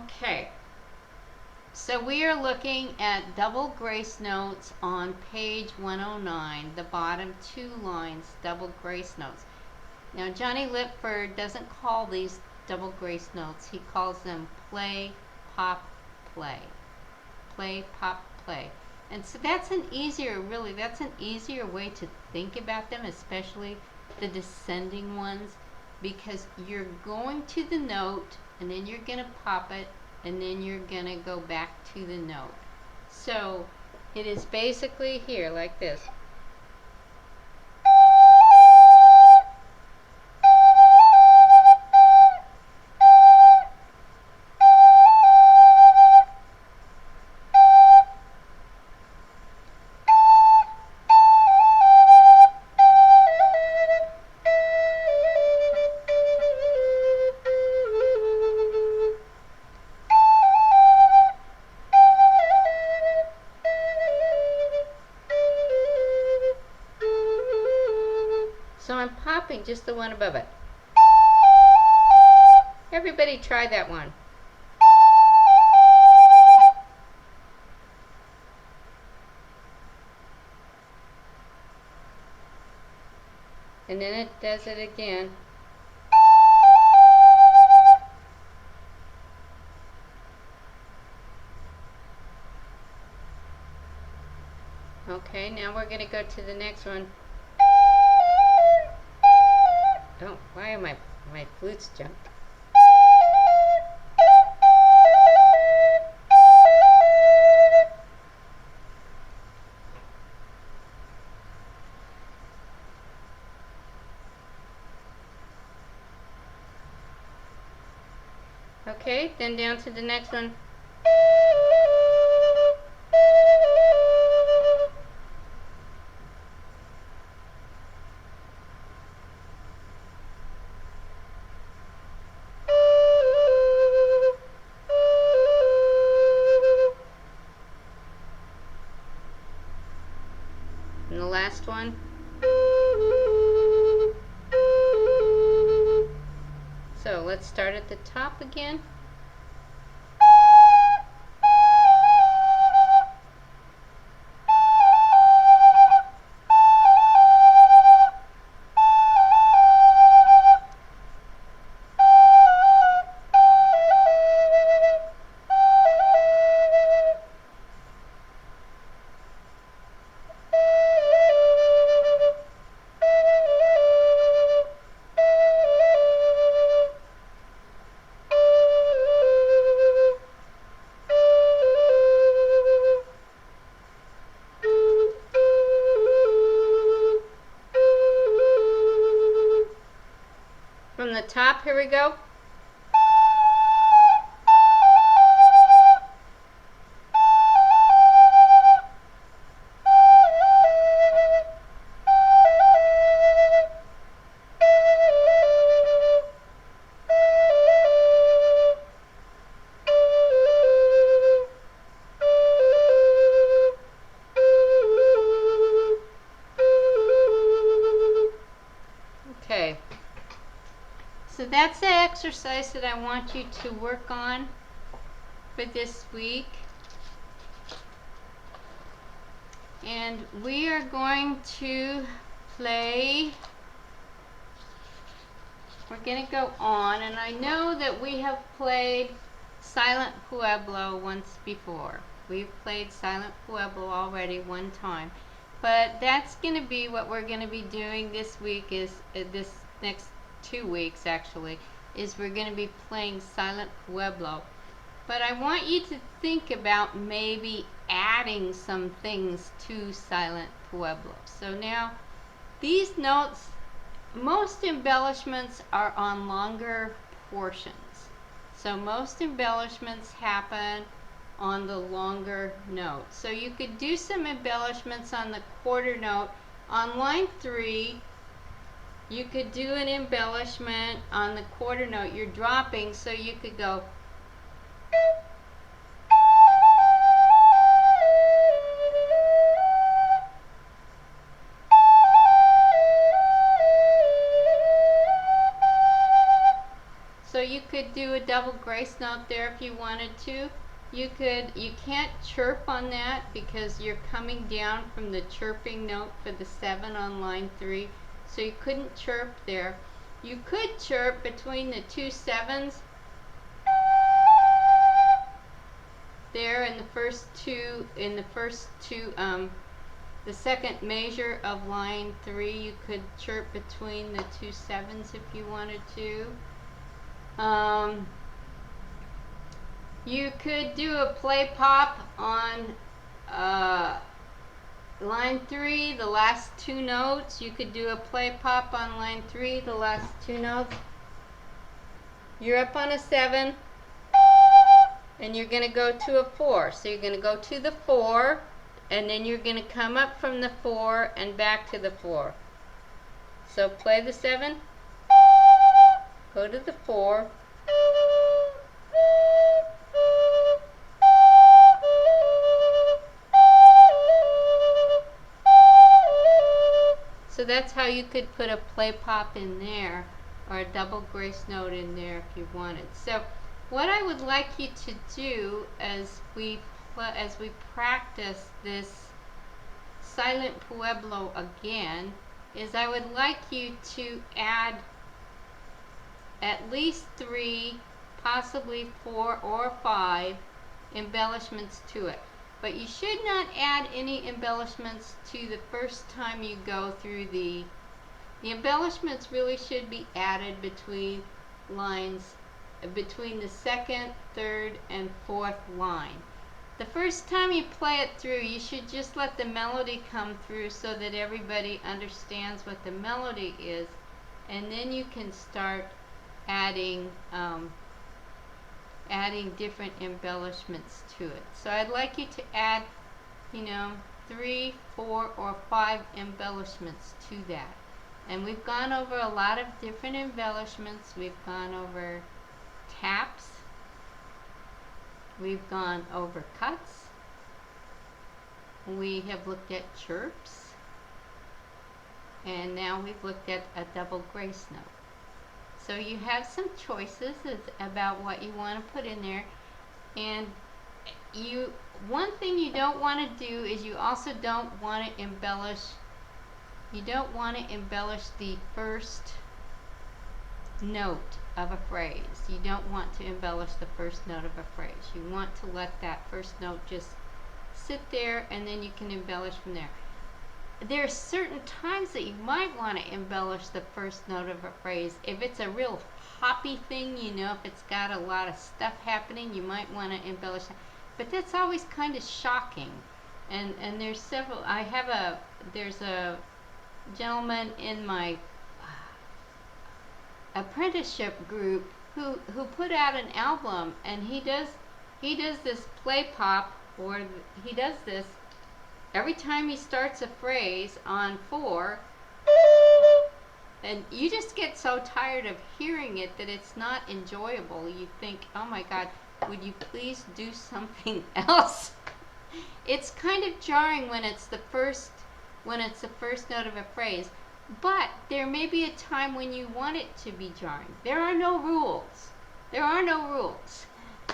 Okay, so we are looking at double grace notes on page 109, the bottom two lines, double grace notes. Now Johnny Lipford doesn't call these double grace notes, he calls them play, pop, play. Play, pop, play. And so that's an easier way to think about them, especially the descending ones, because you're going to the note and then you're going to pop it and then you're going to go back to the note. So it is basically here like this. So I'm popping just the one above it. Everybody try that one. And then it does it again. Okay, now we're going to go to the next one. Oh, why are my flutes jumped? Okay, then down to the next one. And the last one. So let's start at the top again. From the top, here we go. Okay. So that's the exercise that I want you to work on for this week. And we are going to play, we're going to go on, and I know that we have played Silent Pueblo once before. We've played Silent Pueblo already one time. But that's going to be what we're going to be doing this week, is this next 2 weeks actually, is we're going to be playing Silent Pueblo. But I want you to think about maybe adding some things to Silent Pueblo. So now, these notes, most embellishments are on longer portions. So most embellishments happen on the longer note. So you could do some embellishments on the quarter note. On line 3, you could do an embellishment on the quarter note you're dropping, so you could go so you could do a double grace note there if you wanted to. You can't chirp on that because you're coming down from the chirping note for the 7 on line 3. So you couldn't chirp there. You could chirp between the two 7s there in the the second measure of line 3. You could chirp between the two 7s if you wanted to. You could do a play pop on line 3, the last 2 notes. You could do a play pop on line 3, the last 2 notes. You're up on a 7, and you're going to go to a 4. So you're going to go to the 4, and then you're going to come up from the 4 and back to the 4. So play the 7, go to the 4, so that's how you could put a play pop in there, or a double grace note in there if you wanted. So what I would like you to do as we practice this Silent Pueblo again is I would like you to add at least 3, possibly 4 or 5 embellishments to it. But you should not add any embellishments to the first time you go through the embellishments really should be added between the second, third, and fourth line. The first time you play it through, you should just let the melody come through so that everybody understands what the melody is, and then you can start adding different embellishments to it. So I'd like you to add, 3, 4, or 5 embellishments to that. And we've gone over a lot of different embellishments. We've gone over taps. We've gone over cuts. We have looked at chirps. And now we've looked at a double grace note. So you have some choices about what you want to put in there. And one thing you don't want to do is you also don't want to embellish the first note of a phrase. You don't want to embellish the first note of a phrase. You want to let that first note just sit there, and then you can embellish from there. There are certain times that you might want to embellish the first note of a phrase. If it's a real hoppy thing, if it's got a lot of stuff happening, you might want to embellish that. But that's always kind of shocking. And there's several. There's a gentleman in my apprenticeship group who put out an album, and he does this play pop, or he does this every time he starts a phrase on 4, and you just get so tired of hearing it that it's not enjoyable. You think, oh my God, would you please do something else? It's kind of jarring when it's the first note of a phrase, but there may be a time when you want it to be jarring. There are no rules.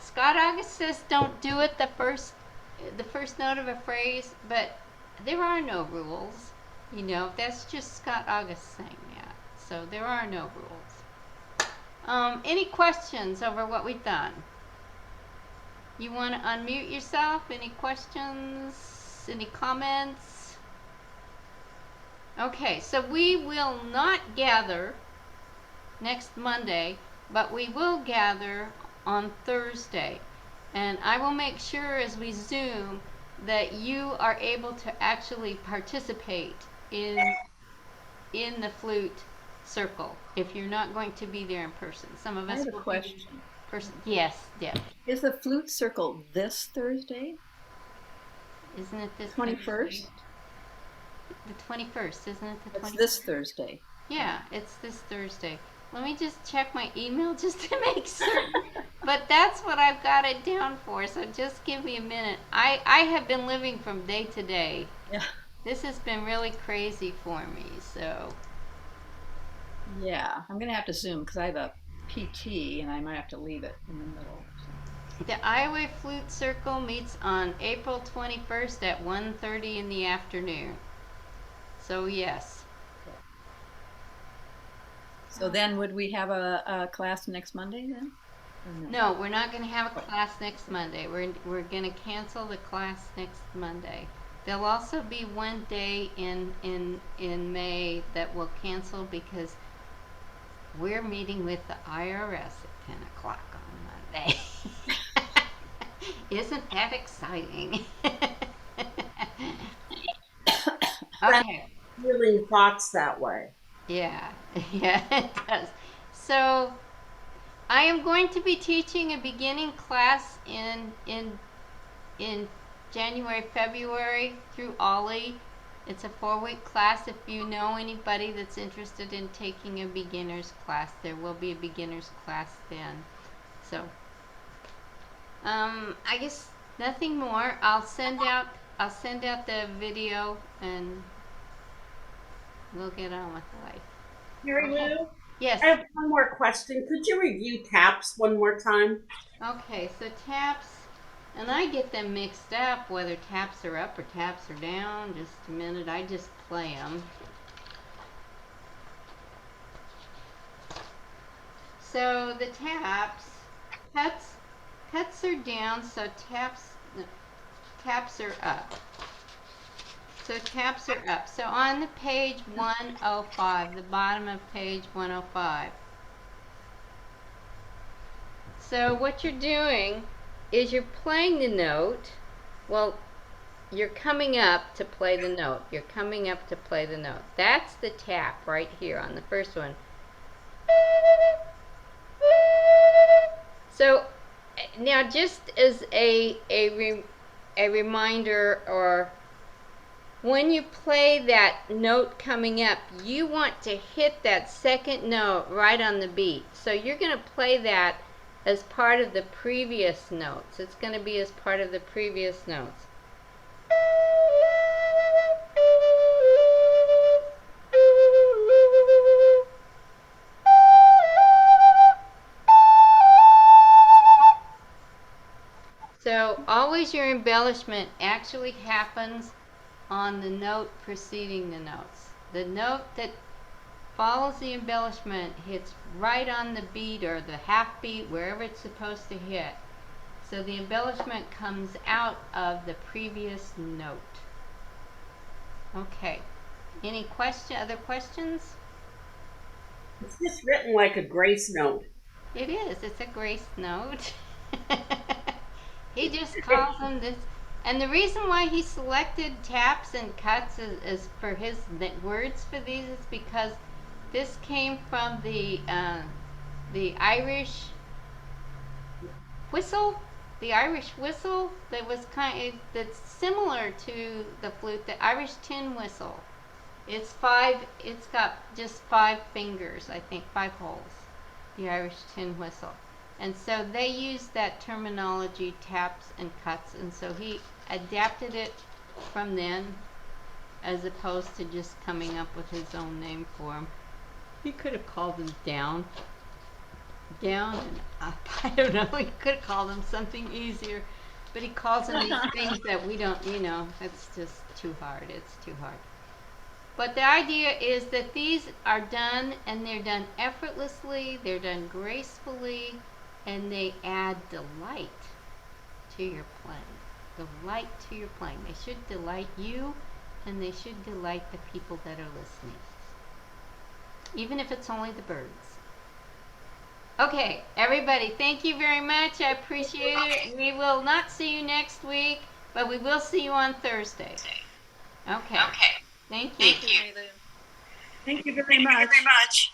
Scott August says don't do it the first note of a phrase, but there are no rules. That's just Scott August saying that. So there are no rules. Any questions over what we've done? You want to unmute yourself? Any questions? Any comments? Okay, so we will not gather next Monday, but we will gather on Thursday. And I will make sure as we Zoom that you are able to actually participate in the flute circle if you're not going to be there in person. Some of us I have a will question. Person. Yes, Deb. Is the flute circle this Thursday? Isn't it this 21st? The 21st, isn't it the 21st? It's this Thursday. Yeah, it's this Thursday. Let me just check my email just to make certain. But that's what I've got it down for, so just give me a minute. I have been living from day to day. Yeah. This has been really crazy for me, so. Yeah, I'm going to have to Zoom because I have a PT, and I might have to leave it in the middle. The Iowa Flute Circle meets on April 21st at 1:30 in the afternoon. So yes. So then would we have a class next Monday then? Or no? No, we're not going to have a class next Monday. We're going to cancel the class next Monday. There'll also be one day in May that we'll cancel because we're meeting with the IRS at 10 o'clock on Monday. Isn't that exciting? Okay. Healing thoughts that way. Yeah, yeah, it does. So I am going to be teaching a beginning class in January, February through Ollie. It's a 4-week class. If you know anybody that's interested in taking a beginner's class, there will be a beginner's class then. So, I guess nothing more. I'll send out the video and we'll get on with life. Mary Lou, Yes. I have one more question. Could you review taps one more time? Okay, so taps, and I get them mixed up whether taps are up or taps are down. Just a minute, I just play them. So the taps, cuts are down, so taps are up. So taps are up. So on the page 105, the bottom of page 105. So what you're doing is you're playing the note. Well, you're coming up to play the note. You're coming up to play the note. That's the tap right here on the first one. So now just as a reminder, or when you play that note coming up, you want to hit that second note right on the beat. So you're going to play that as part of the previous notes. It's going to be as part of the previous notes. So always your embellishment actually happens on the note preceding the notes. The note that follows the embellishment hits right on the beat or the half beat, wherever it's supposed to hit. So the embellishment comes out of the previous note. Okay. Any other questions? It's just written like a grace note. It is. It's a grace note. He just calls them this. And the reason why he selected taps and cuts is for his words for these is because this came from the Irish whistle. The Irish whistle that was that's similar to the flute, the Irish tin whistle. It's got just 5 fingers, I think, 5 holes. The Irish tin whistle. And so they used that terminology, taps and cuts, and so he adapted it from then as opposed to just coming up with his own name for them. He could have called them down and up. I don't know. He could have called them something easier, but he calls them these things that we don't, it's just too hard. It's too hard. But the idea is that these are done, and they're done effortlessly, they're done gracefully, and they add delight to your playing. Delight to your playing. They should delight you, and they should delight the people that are listening. Even if it's only the birds. Okay, everybody, thank you very much. I appreciate it. We will not see you next week, but we will see you on Thursday. Okay. Thank you. Thank you very much.